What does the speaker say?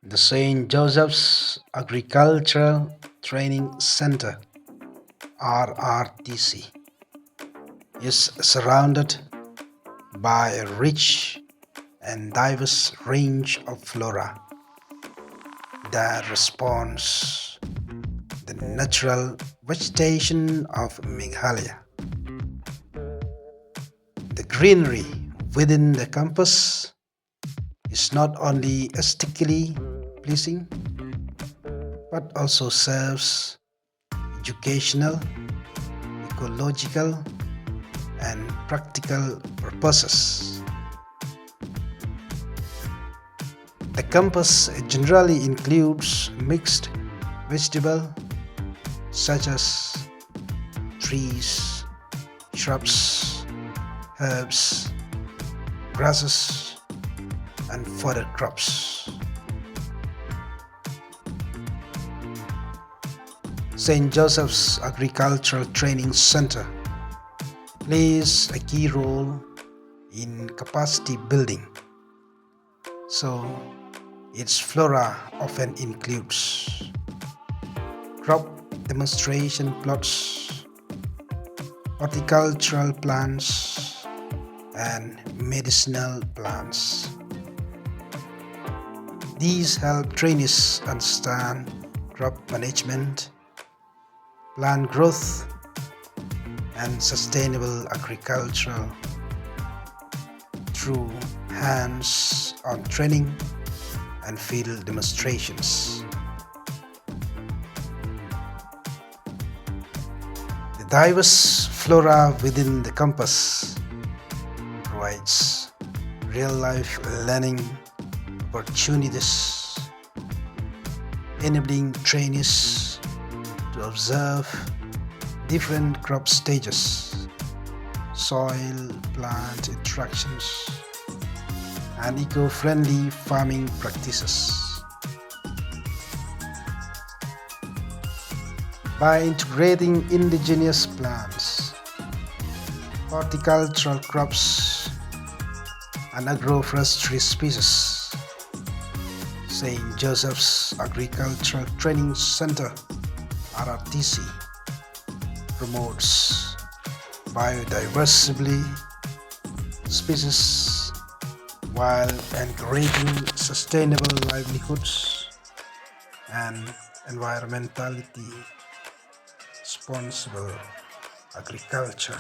The St. Joseph's Agricultural Training Center (RRTC) is surrounded by a rich and diverse range of flora that responds the natural vegetation of Meghalaya. The greenery within the campus is not only aesthetically pleasing but also serves educational, ecological, and practical purposes. The campus generally includes mixed vegetable such as trees, shrubs, herbs, grasses, and fodder crops. St. Joseph's Agricultural Training Center plays a key role in capacity building, so its flora often includes crop demonstration plots, horticultural plants, and medicinal plants. These help trainees understand crop management, plant growth, and sustainable agriculture through hands-on training and field demonstrations. The diverse flora within the campus provides real-life learning opportunities, enabling trainees to observe different crop stages, soil-plant interactions, and eco-friendly farming practices. By integrating indigenous plants, horticultural crops, and agroforestry species, St. Joseph's Agricultural Training Center (RRTC) promotes biodiversity species while encouraging sustainable livelihoods and environmentally responsible agriculture.